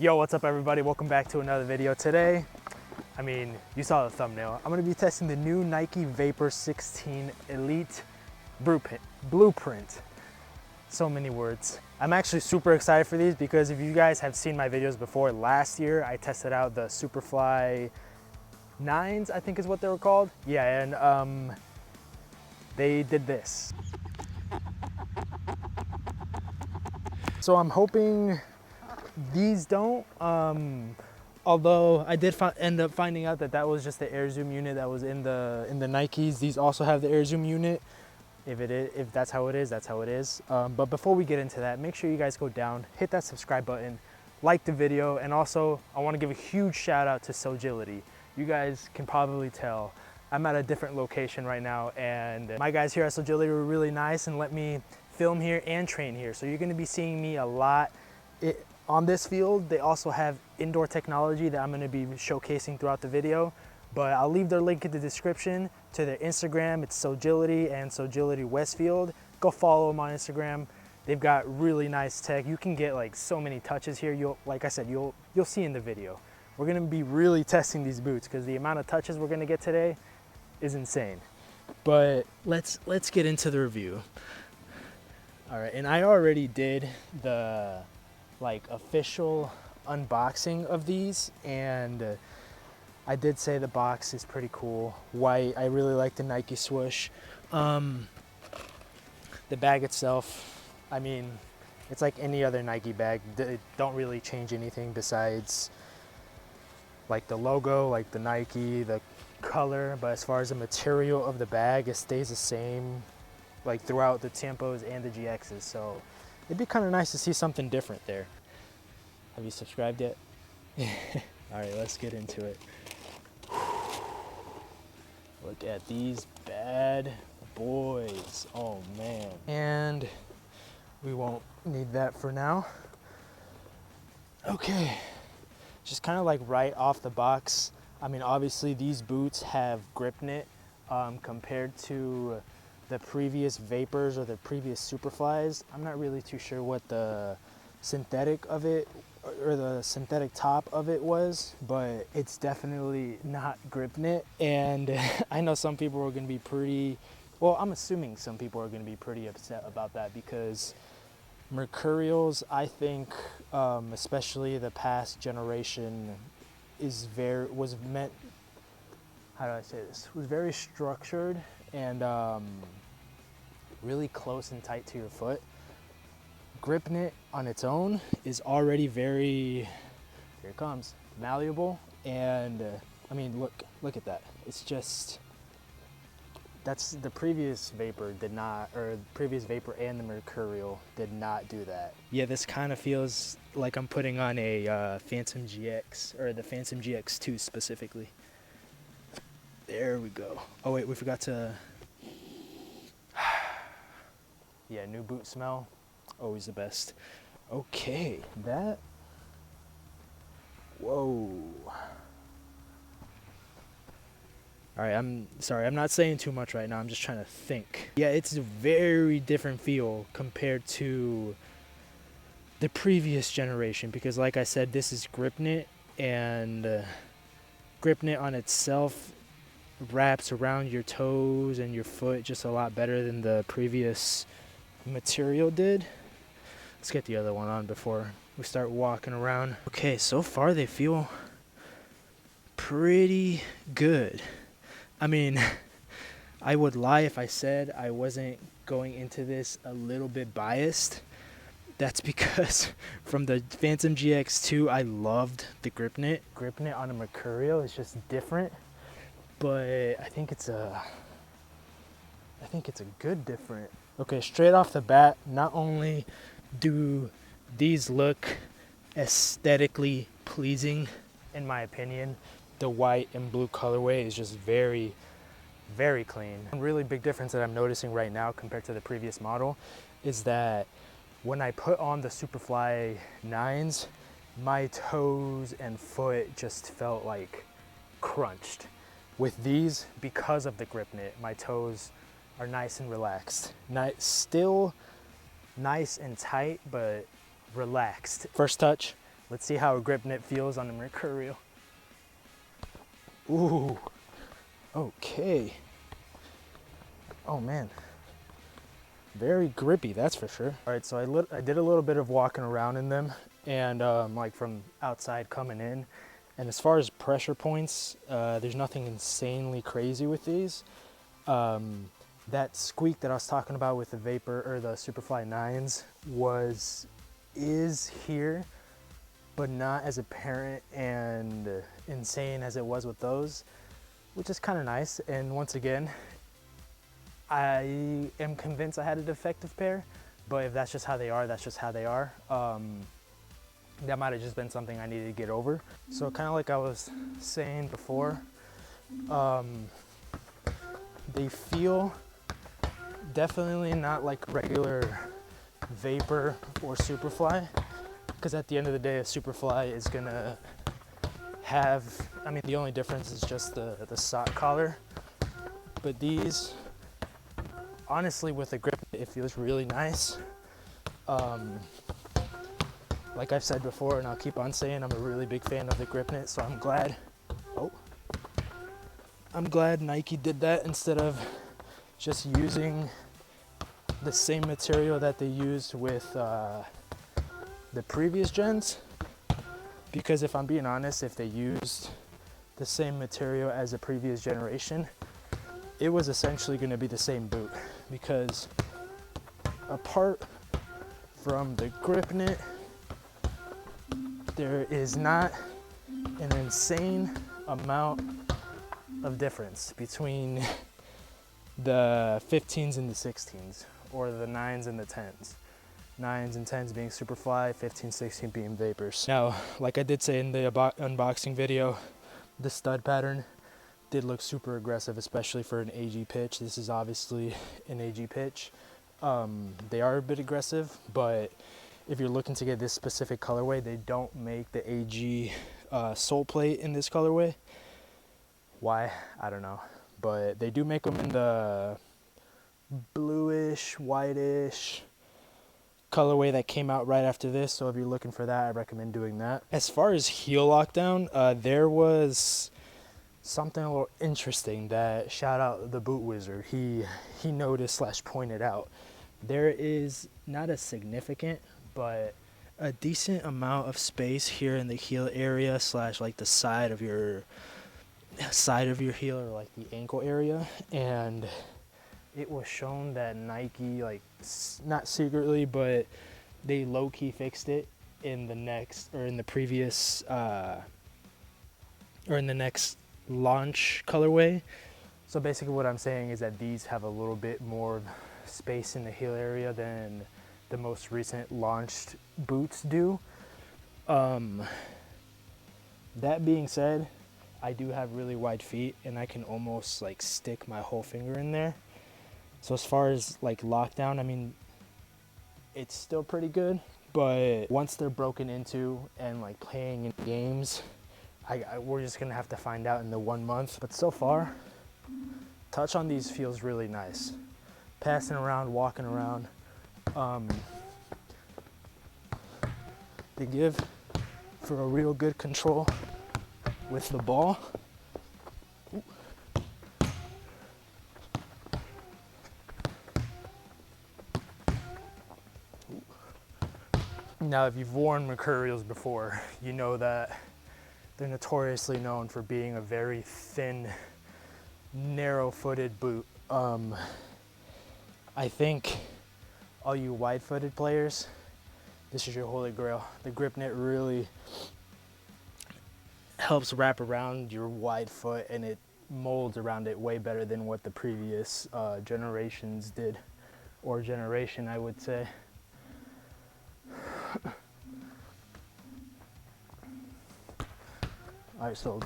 Yo, what's up everybody? Welcome back to another video. Today, you saw the thumbnail. I'm gonna be testing the new Nike Vapor 16 Elite Blueprint. So many words. I'm actually super excited for these because if you guys have seen my videos before, last year I tested out the Superfly 9s, I think is what they were called. Yeah, and they did this. So I'm hoping these don't, although I did end up finding out that that was just the air zoom unit that was in the Nikes. These also have the air zoom unit. If that's how it is, that's how it is. But before we get into that, make sure you guys go down, hit that subscribe button, like the video, and also I want to give a huge shout out to Sogility. You guys can probably tell I'm at a different location right now, and my guys here at Sogility were really nice and let me film here and train here. So you're going to be seeing me a lot on this field. They also have indoor technology that I'm going to be showcasing throughout the video, but I'll leave their link in the description to their Instagram. It's Sogility and Sogility Westfield. Go follow them on Instagram. They've got really nice tech. You can get like so many touches here. Like I said, you'll see in the video. We're going to be really testing these boots because the amount of touches we're going to get today is insane. But let's get into the review. All right, and I already did the official unboxing of these, and I did say the box is pretty cool. White, I really like the Nike swoosh. The bag itself, it's like any other Nike bag. They don't really change anything besides like the logo, like the Nike, the color, but as far as the material of the bag, it stays the same like throughout the Tempos and the GXs. So it'd be kind of nice to see something different there. Have you subscribed yet? All right, let's get into it. Look at these bad boys. Oh man. And we won't need that for now. Okay, just kind of like right off the box. Obviously these boots have gripknit compared to the previous Vapors or the previous Superflies. I'm not really too sure what the synthetic of it or the synthetic top of it was, but it's definitely not gripknit. And I know some people are going to be pretty, well, I'm assuming some people are going to be pretty upset about that because Mercurials, I think, especially the past generation, was very structured and really close and tight to your foot. Gripknit on its own is already very, here it comes, malleable. And look at that. It's just, that's the previous Vapor did not, or the previous Vapor and the Mercurial did not do that. Yeah, this kind of feels like I'm putting on a Phantom GX, or the Phantom GX2 specifically. There we go. Oh wait, we forgot to, yeah, new boot smell, always the best. Okay, whoa. All right, I'm sorry, I'm not saying too much right now. I'm just trying to think. Yeah, it's a very different feel compared to the previous generation because like I said, this is gripknit, and gripknit on itself wraps around your toes and your foot just a lot better than the previous material did. Let's get the other one on before we start walking around. Okay, so far they feel pretty good. I would lie if I said I wasn't going into this a little bit biased. That's because from the Phantom GX2, I loved the gripknit. Gripknit on a Mercurial is just different, but I think it's a good different. Okay, straight off the bat, not only do these look aesthetically pleasing, in my opinion, the white and blue colorway is just very, very clean. One really big difference that I'm noticing right now compared to the previous model is that when I put on the Superfly 9s, my toes and foot just felt like crunched. With these, because of the gripknit, my toes are nice and relaxed. Still nice and tight, but relaxed. First touch, Let's see how a grip knit feels on the Mercurial. Ooh, okay. Oh man, very grippy, that's for sure. All right, so I did a little bit of walking around in them, and like from outside coming in. And as far as pressure points, there's nothing insanely crazy with these. That squeak that I was talking about with the Vapor or the Superfly 9s is here, but not as apparent and insane as it was with those, which is kind of nice. And once again, I am convinced I had a defective pair, but if that's just how they are, that's just how they are. That might have just been something I needed to get over. So kind of like I was saying before, they feel definitely not like regular Vapor or Superfly, because at the end of the day, a Superfly is gonna have, I mean, the only difference is just the sock collar. But these, honestly, with the grip, it feels really nice. Like I've said before, and I'll keep on saying, I'm a really big fan of the grip knit, so I'm glad Nike did that instead of just using the same material that they used with the previous gens. Because if I'm being honest, if they used the same material as the previous generation, it was essentially going to be the same boot. Because apart from the grip knit, there is not an insane amount of difference between the 15s and the 16s, or the 9s and the 10s. 9s and 10s being Superfly, 15, 16 being Vapors. Now, like I did say in the unboxing video, the stud pattern did look super aggressive, especially for an AG pitch. This is obviously an AG pitch. They are a bit aggressive, but if you're looking to get this specific colorway, they don't make the AG sole plate in this colorway. Why? I don't know. But they do make them in the bluish, whitish colorway that came out right after this. So if you're looking for that, I recommend doing that. As far as heel lockdown, there was something a little interesting that, shout out the boot wizard, he noticed / pointed out. There is not a significant, but a decent amount of space here in the heel area / like the side of your heel, or like the ankle area. And it was shown that Nike, like, not secretly, but they low-key fixed it in the next, or in the previous, or in the next launch colorway. So basically what I'm saying is that these have a little bit more space in the heel area than the most recent launched boots do. That being said, I do have really wide feet, and I can almost like stick my whole finger in there. So as far as like lockdown, I mean, it's still pretty good, but once they're broken into and like playing in games, we're just gonna have to find out in the 1 month. But so far, touch on these feels really nice. Passing around, walking around, they give for a real good control with the ball. Ooh. Now, if you've worn Mercurials before, you know that they're notoriously known for being a very thin, narrow-footed boot. I think all you wide-footed players, this is your holy grail. The grip knit really helps wrap around your wide foot, and it molds around it way better than what the previous generations did, or generation, I would say. All right, so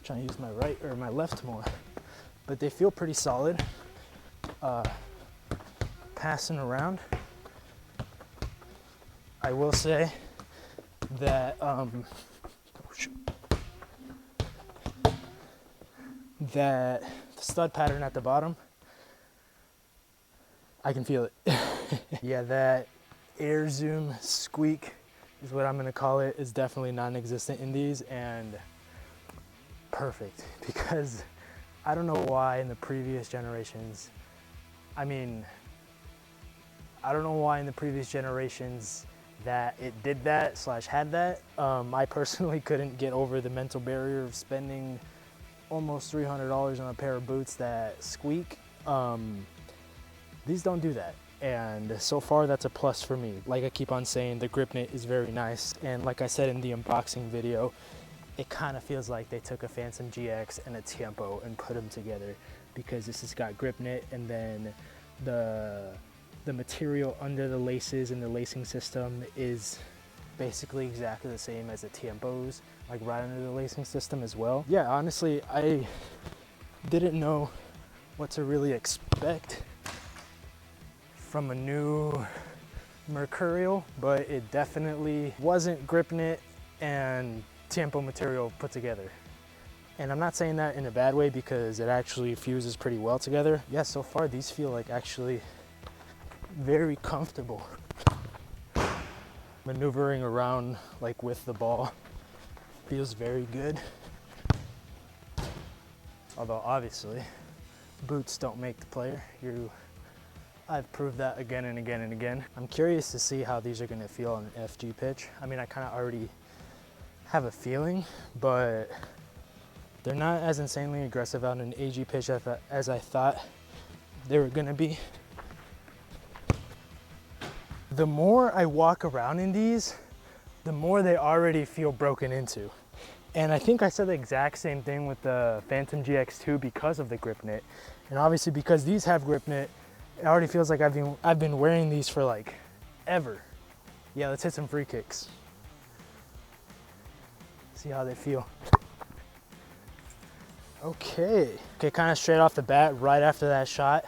trying to use my right or my left more, but they feel pretty solid. Passing around, I will say that that stud pattern at the bottom, I can feel it. Yeah, that air zoom squeak is what I'm gonna call it, is definitely non-existent in these, and perfect, because I don't know why in the previous generations, I don't know why in the previous generations that it did that / had that. I personally couldn't get over the mental barrier of spending almost $300 on a pair of boots that squeak. These don't do that, and so far that's a plus for me. Like I keep on saying, the grip knit is very nice, and like I said in the unboxing video, it kind of feels like they took a Phantom GX and a Tiempo and put them together, because this has got grip knit, and then the material under the laces and the lacing system is basically exactly the same as the Tiempos, like right under the lacing system as well. Yeah, honestly, I didn't know what to really expect from a new Mercurial, but it definitely wasn't grip knit and Tiempo material put together. And I'm not saying that in a bad way, because it actually fuses pretty well together. Yeah, so far these feel like actually very comfortable. Maneuvering around like with the ball feels very good. Although obviously boots don't make the player. I've proved that again and again and again. I'm curious to see how these are gonna feel on an FG pitch. I mean, I kind of already have a feeling, but they're not as insanely aggressive on an AG pitch as I thought they were gonna be. The more I walk around in these, the more they already feel broken into. And I think I said the exact same thing with the Phantom GX2 because of the grip knit. And obviously because these have grip knit, it already feels like I've been wearing these for like ever. Yeah, let's hit some free kicks. See how they feel. Okay, kind of straight off the bat, right after that shot,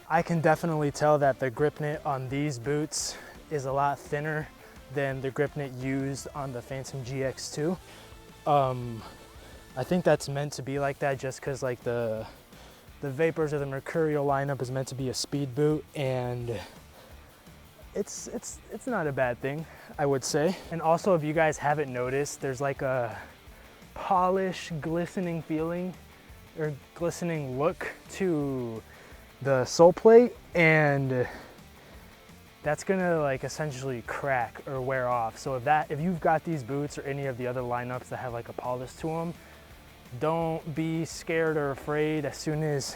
I can definitely tell that the grip knit on these boots is a lot thinner than the grip knit used on the Phantom GX2. I think that's meant to be like that just because like the Vapors of the Mercurial lineup is meant to be a speed boot, and it's not a bad thing, I would say. And also, if you guys haven't noticed, there's like a polish, glistening feeling or glistening look to the sole plate, and that's gonna like essentially crack or wear off. So if you've got these boots or any of the other lineups that have like a polish to them, don't be scared or afraid as soon as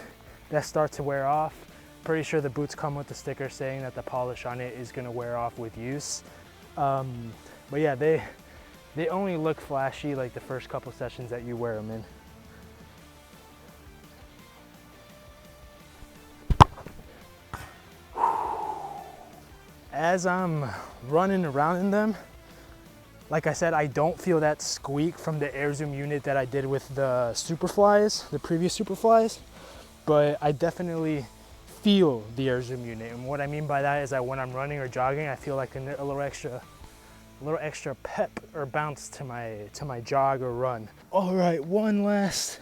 that starts to wear off. Pretty sure the boots come with a sticker saying that the polish on it is gonna wear off with use. But yeah, they only look flashy like the first couple sessions that you wear them in. As I'm running around in them, like I said, I don't feel that squeak from the air zoom unit that I did with the superflies, the previous superflies, but I definitely feel the air zoom unit. And what I mean by that is that when I'm running or jogging, I feel like a little extra pep or bounce to my jog or run. All right, one last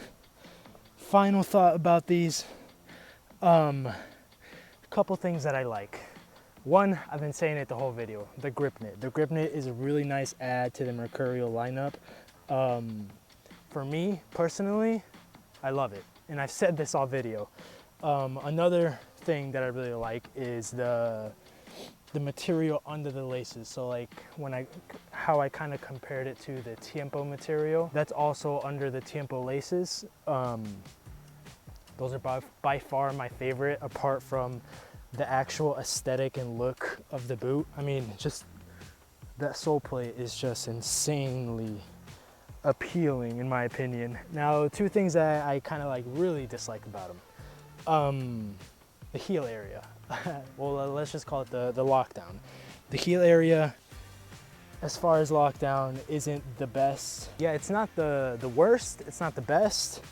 final thought about these. A couple things that I like. One, I've been saying it the whole video, the grip knit. The grip knit is a really nice add to the Mercurial lineup. For me, personally, I love it. And I've said this all video. Another thing that I really like is the material under the laces. So like how I kind of compared it to the Tiempo material, that's also under the Tiempo laces. Those are by far my favorite, apart from the actual aesthetic and look of the boot. I mean, just that sole plate is just insanely appealing in my opinion. Now, two things that I kind of like really dislike about them. The heel area. Well, let's just call it the lockdown. The heel area, as far as lockdown, isn't the best. Yeah, it's not the worst, it's not the best.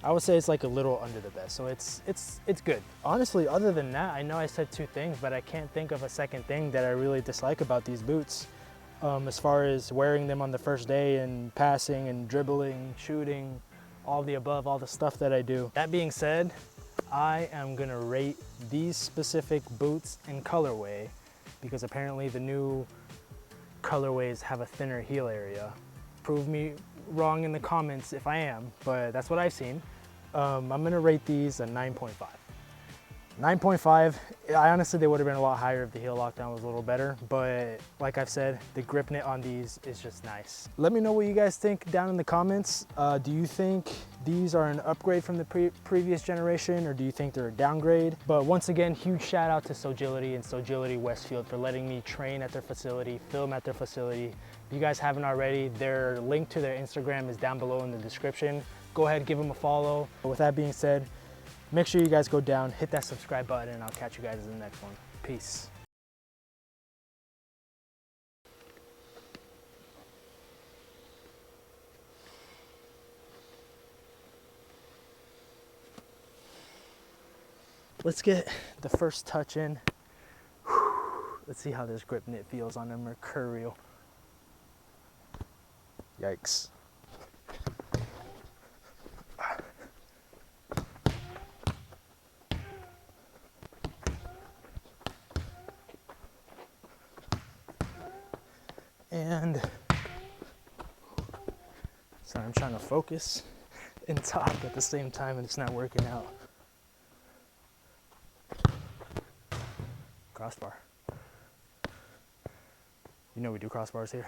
I would say it's like a little under the best, so it's good. Honestly, other than that, I know I said two things, but I can't think of a second thing that I really dislike about these boots. As far as wearing them on the first day and passing and dribbling, shooting, all the above, all the stuff that I do. That being said, I am gonna rate these specific boots in colorway because apparently the new colorways have a thinner heel area. Prove me wrong in the comments if I am, but that's what I've seen. I'm gonna rate these a 9.5. 9.5, I honestly, they would have been a lot higher if the heel lockdown was a little better, but like I've said, the grip knit on these is just nice. Let me know what you guys think down in the comments. Do you think these are an upgrade from the previous generation, or do you think they're a downgrade? But once again, huge shout out to Sogility and Sogility Westfield for letting me train at their facility, film at their facility. If you guys haven't already, their link to their Instagram is down below in the description. Go ahead, give them a follow. But with that being said, make sure you guys go down, hit that subscribe button, and I'll catch you guys in the next one. Peace. Let's get the first touch in. Let's see how this grip knit feels on a Mercurial. Yikes. And so I'm trying to focus and talk at the same time and it's not working out. Crossbar. You know we do crossbars here.